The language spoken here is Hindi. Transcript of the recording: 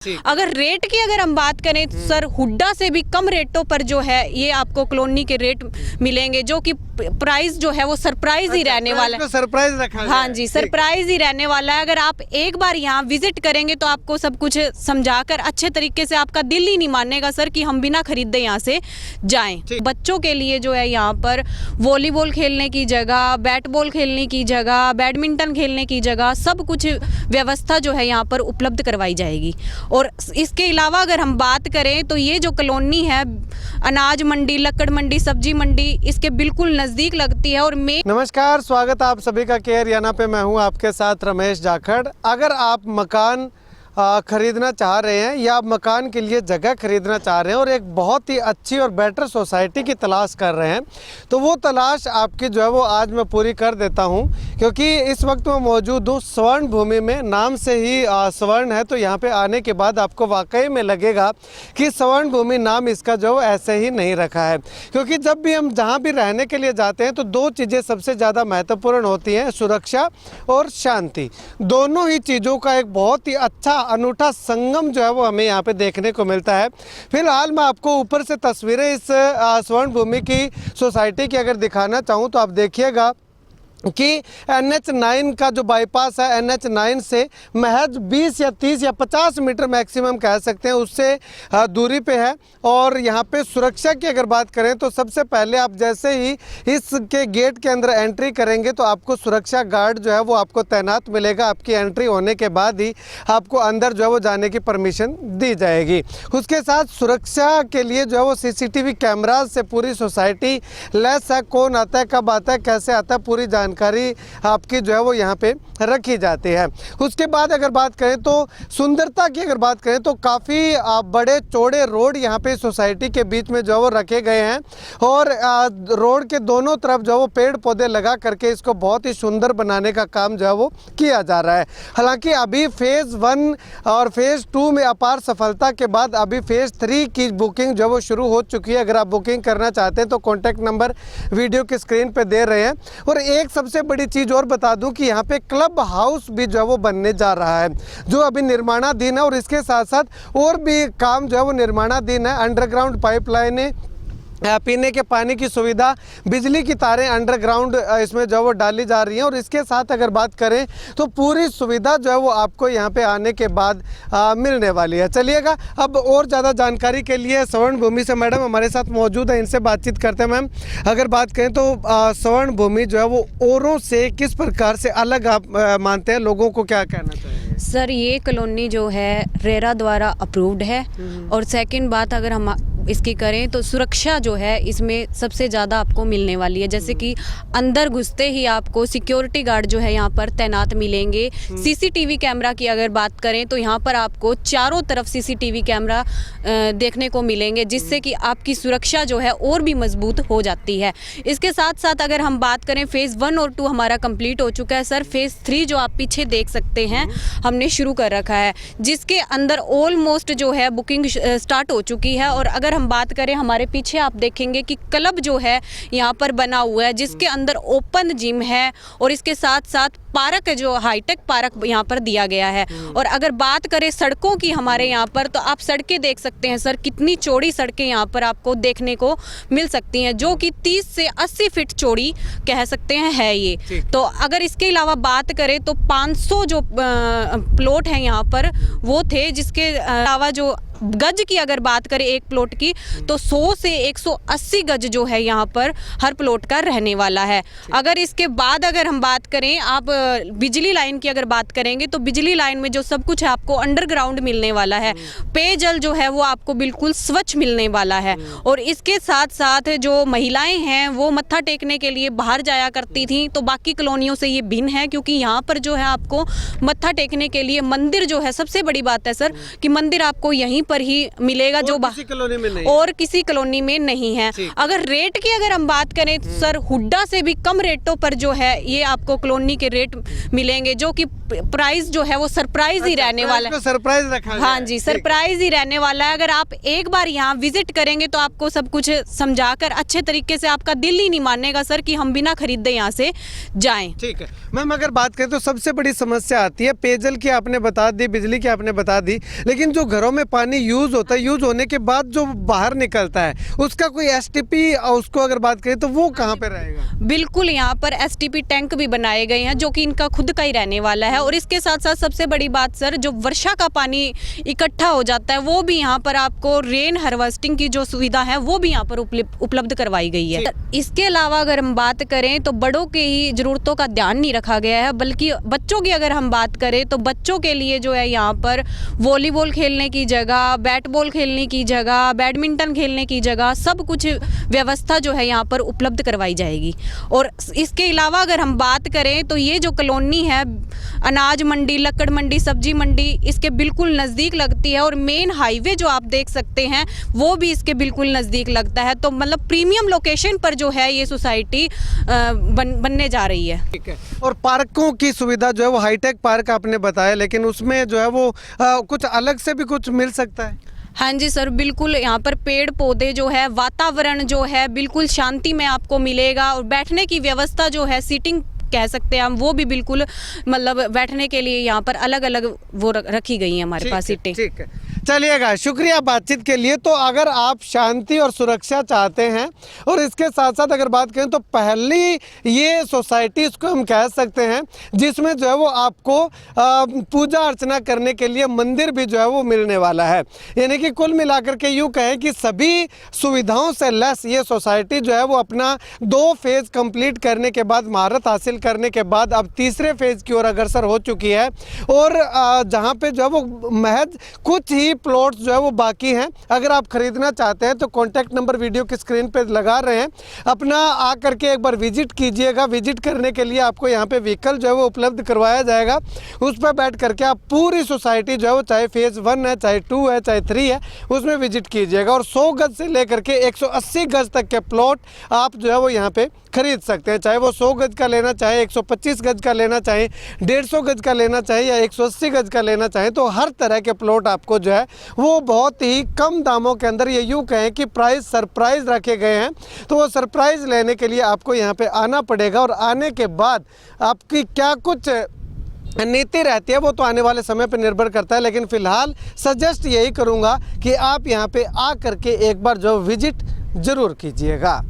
अगर रेट की अगर हम बात करें तो सर हुड्डा से भी कम रेटों पर जो है ये आपको कॉलोनी के रेट मिलेंगे, जो कि प्राइस जो है वो सरप्राइज ही रहने वाला है। सरप्राइज रखा हाँ जी, सरप्राइज ही रहने वाला है। अगर आप एक बार यहाँ विजिट करेंगे तो आपको सब कुछ समझाकर अच्छे तरीके से आपका दिल ही नहीं मानेगा सर कि हम बिना खरीदे यहाँ से जाएं। बच्चों के लिए जो है यहाँ पर वॉलीबॉल खेलने की जगह, बैट बॉल खेलने की जगह, बैडमिंटन खेलने की जगह, सब कुछ व्यवस्था जो है यहाँ पर उपलब्ध करवाई जाएगी। और इसके अलावा अगर हम बात करें तो ये जो कॉलोनी है अनाज मंडी, लक्कड़ मंडी, सब्जी मंडी इसके बिल्कुल नज़दीक लगती है। और नमस्कार, स्वागत है आप सभी का केयर याना पे। मैं हूं आपके साथ रमेश जाखड़। अगर आप मकान खरीदना चाह रहे हैं या आप मकान के लिए जगह खरीदना चाह रहे हैं और एक बहुत ही अच्छी और बेटर सोसाइटी की तलाश कर रहे हैं तो वो तलाश आपकी जो है वो आज मैं पूरी कर देता हूं, क्योंकि इस वक्त मैं मौजूद हूं स्वर्ण भूमि में। नाम से ही स्वर्ण है तो यहाँ पे आने के बाद आपको वाकई में लगेगा कि स्वर्ण भूमि नाम इसका जो ऐसे ही नहीं रखा है, क्योंकि जब भी हम जहाँ भी रहने के लिए जाते हैं तो दो चीज़ें सबसे ज़्यादा महत्वपूर्ण होती हैं, सुरक्षा और शांति। दोनों ही चीज़ों का एक बहुत ही अच्छा अनूठा संगम जो है वो हमें यहाँ पे देखने को मिलता है। फिलहाल मैं आपको ऊपर से तस्वीरें इस स्वर्ण भूमि की सोसाइटी की अगर दिखाना चाहूँ तो आप देखिएगा कि NH9 का जो बाईपास है, NH9 से महज 20 या 30 या 50 मीटर मैक्सिमम कह सकते हैं उससे दूरी पे है। और यहाँ पे सुरक्षा की अगर बात करें तो सबसे पहले आप जैसे ही इसके गेट के अंदर एंट्री करेंगे तो आपको सुरक्षा गार्ड जो है वो आपको तैनात मिलेगा। आपकी एंट्री होने के बाद ही आपको अंदर जो है वो जाने की परमिशन दी जाएगी। उसके साथ सुरक्षा के लिए जो है वो CCTV कैमराज से पूरी सोसाइटी लैस है। कौन आता है, कब आता है, कैसे आता है, पूरी जानकारी आपकी जो है वो यहाँ पे रखी जाती है। उसके बाद अगर बात करें तो सुंदरता की अगर बात करें तो काफ़ी बड़े चौड़े रोड यहाँ पे सोसाइटी के बीच में जो है वो रखे गए हैं और रोड के दोनों तरफ जो है वो पेड़ पौधे लगा करके इसको बहुत ही सुंदर बनाने का काम जो है वो किया जा रहा है। हालांकि अभी फेज़ 1 और फेज़ 2 में अपार सफलता के बाद अभी फेज़ 3 की बुकिंग जो है वो शुरू हो चुकी है। अगर आप बुकिंग करना चाहते हैं तो कॉन्टैक्ट नंबर वीडियो की स्क्रीन पर दे रहे हैं। और एक सबसे बड़ी चीज़ और बता दूं कि यहाँ पे क्लब हाउस भी जो है वो बनने जा रहा है, जो अभी निर्माणाधीन है। और इसके साथ साथ और भी काम जो है वो निर्माणाधीन है। अंडरग्राउंड पाइपलाइनें, पीने के पानी की सुविधा, बिजली की तारें अंडरग्राउंड इसमें जो है वो डाली जा रही हैं। और इसके साथ अगर बात करें तो पूरी सुविधा जो है वो आपको यहाँ पे आने के बाद मिलने वाली है। चलिएगा अब और ज़्यादा जानकारी के लिए स्वर्ण भूमि से मैडम हमारे साथ मौजूद है, इनसे बातचीत करते हैं। मैम अगर बात करें तो स्वर्ण भूमि जो है वो औरों से किस प्रकार से अलग आप मानते हैं, लोगों को क्या कहना चाहिए? सर ये कॉलोनी जो है रेरा द्वारा अप्रूव्ड है। और सेकंड बात अगर हम इसकी करें तो सुरक्षा जो है इसमें सबसे ज़्यादा आपको मिलने वाली है। जैसे कि अंदर घुसते ही आपको सिक्योरिटी गार्ड जो है यहाँ पर तैनात मिलेंगे। CCTV कैमरा की अगर बात करें तो यहाँ पर आपको चारों तरफ CCTV कैमरा देखने को मिलेंगे, जिससे कि आपकी सुरक्षा जो है और भी मजबूत हो जाती है। इसके साथ साथ अगर हम बात करें फेज़ 1 और 2 हमारा कंप्लीट हो चुका है सर। फेज़ 3 जो आप पीछे देख सकते हैं हमने शुरू कर रखा है, जिसके अंदर ऑलमोस्ट जो है बुकिंग स्टार्ट हो चुकी है। और अगर हम बात करें हमारे पीछे आप देखेंगे कि क्लब जो है यहाँ पर बना हुआ है, जिसके अंदर ओपन जिम है और इसके साथ साथ पार्क है, जो हाईटेक पार्क यहाँ पर दिया गया है। और अगर बात करें सड़कों की हमारे यहाँ पर तो आप सड़कें देख सकते हैं सर, कितनी चौड़ी सड़कें यहाँ पर आपको देखने को मिल सकती हैं, जो कि 30 से 80 फीट चौड़ी कह सकते हैं है ये। तो अगर इसके अलावा बात करें तो 500 जो प्लॉट हैं यहाँ पर वो थे। जिसके अलावा जो गज की अगर बात करें एक प्लॉट की तो 100 से 180 गज जो है यहाँ पर हर प्लॉट का रहने वाला है। अगर इसके बाद अगर हम बात करें आप बिजली लाइन की अगर बात करेंगे तो बिजली लाइन में जो सब कुछ है आपको अंडरग्राउंड मिलने वाला है। पेयजल जो है वो आपको बिल्कुल स्वच्छ मिलने वाला है। और इसके साथ साथ जो महिलाएं हैं वो मत्था टेकने के लिए बाहर जाया करती थी, तो बाकी कॉलोनियों से ये भिन्न है, क्योंकि यहाँ पर जो है आपको मत्था टेकने के लिए मंदिर जो है, सबसे बड़ी बात है सर कि मंदिर आपको यहीं पर ही मिलेगा, जो किसी कॉलोनी में नहीं और किसी कॉलोनी में नहीं है। अगर रेट की अगर हम बात करें तो सर हुड्डा से भी कम रेटों पर जो है ये आपको कॉलोनी के रेट रेट मिलेंगे, जो कि प्राइस जो है वो सरप्राइज ही रहने वाला है। सरप्राइज रखा गया हाँ है। जी, ठीक। सरप्राइज ही रहने वाला है। अगर आप एक बार यहाँ विजिट करेंगे तो आपको सब कुछ समझाकर अच्छे तरीके से, आपका दिल ही नहीं मानेगा सर कि हम बिना खरीदे यहाँ से जाएं। ठीक है मैम, अगर बात करें तो सबसे बड़ी समस्या आती है पेयजल की, आपने बता दी, बिजली की आपने बता दी, लेकिन जो घरों में पानी यूज होता है, यूज होने के बाद जो बाहर निकलता है उसका कोई एसटीपी, उसको अगर बात करें तो वो कहाँ पे रहेगा? बिल्कुल, यहाँ पर एसटीपी टैंक भी बनाए गए हैं जो कि इनका खुद का ही रहने वाला है। और इसके साथ साथ सबसे बड़ी बात सर, जो वर्षा का पानी इकट्ठा हो जाता है वो भी यहाँ पर आपको रेन हार्वेस्टिंग की जो सुविधा है वो भी यहाँ पर उपलब्ध करवाई गई है। इसके अलावा अगर हम बात करें तो बड़ों के ही जरूरतों का ध्यान नहीं रखा गया है, बल्कि बच्चों की अगर हम बात करें तो बच्चों के लिए जो है यहाँ पर वॉलीबॉल खेलने की जगह, बैट बॉल खेलने की जगह, बैडमिंटन खेलने की जगह, सब कुछ व्यवस्था जो है यहाँ पर उपलब्ध करवाई जाएगी। और इसके अलावा अगर हम बात करें तो ये जो कॉलोनी है अनाज मंडी, लक्कड़ मंडी, सब्जी मंडी इसके बिल्कुल नज़दीक लगती है। और मेन हाईवे जो आप देख सकते हैं वो भी इसके बिल्कुल नज़दीक लगता है। तो मतलब प्रीमियम लोकेशन पर जो है ये सोसाइटी बनने जा रही है। ठीक है। और पार्कों की सुविधा जो है वो हाईटेक पार्क आपने बताया, लेकिन उसमें जो है वो कुछ अलग से भी कुछ मिल सकता है? हाँ जी सर, बिल्कुल यहाँ पर पेड़ पौधे जो है, वातावरण जो है बिल्कुल शांति में आपको मिलेगा। और बैठने की व्यवस्था जो है, सीटिंग कह सकते हैं हम, वो भी बिल्कुल मतलब बैठने के लिए यहाँ पर अलग अलग वो रखी गई हैं हमारे पास सीटें। ठीक है, चलिएगा, शुक्रिया बातचीत के लिए। तो अगर आप शांति और सुरक्षा चाहते हैं और इसके साथ साथ अगर बात करें तो पहली ये सोसाइटी इसको हम कह सकते हैं जिसमें जो है वो आपको पूजा अर्चना करने के लिए मंदिर भी जो है वो मिलने वाला है। यानी कि कुल मिलाकर के यूँ कहें कि सभी सुविधाओं से लेस ये सोसाइटी जो है वो अपना 2 फेज़ कंप्लीट करने के बाद, महारत हासिल करने के बाद अब तीसरे फेज़ की ओर अग्रसर हो चुकी है। और जहाँ पे जो है वो महज कुछ ही प्लॉट्स जो है वो बाकी हैं। अगर आप खरीदना चाहते हैं तो कॉन्टैक्ट नंबर वीडियो की स्क्रीन पे लगा रहे हैं, अपना आकर के एक बार विजिट कीजिएगा। विजिट करने के लिए आपको यहाँ पे व्हीकल जो है वो उपलब्ध करवाया जाएगा, उस पर बैठ करके आप पूरी सोसाइटी जो है वो चाहे फेज़ 1 है, चाहे 2 है, चाहे 3 है, उसमें विजिट कीजिएगा। और 100 गज से लेकर के 180 गज तक के प्लॉट आप जो है वो यहाँ पे खरीद सकते हैं, चाहे वो 100 गज का लेना चाहे, 125 गज का लेना चाहे, 150 गज का लेना चाहे या 180 गज का लेना चाहे। तो हर तरह के प्लॉट आपको जो है वो बहुत ही कम दामों के अंदर, ये यूँ कहें कि प्राइस सरप्राइज रखे गए हैं। तो वो सरप्राइज लेने के लिए आपको यहाँ पे आना पड़ेगा। और आने के बाद आपकी क्या कुछ नीति रहती है वो तो आने वाले समय पर निर्भर करता है, लेकिन फ़िलहाल सजेस्ट यही करूँगा कि आप यहाँ पे आ करके एक बार जो विजिट ज़रूर कीजिएगा।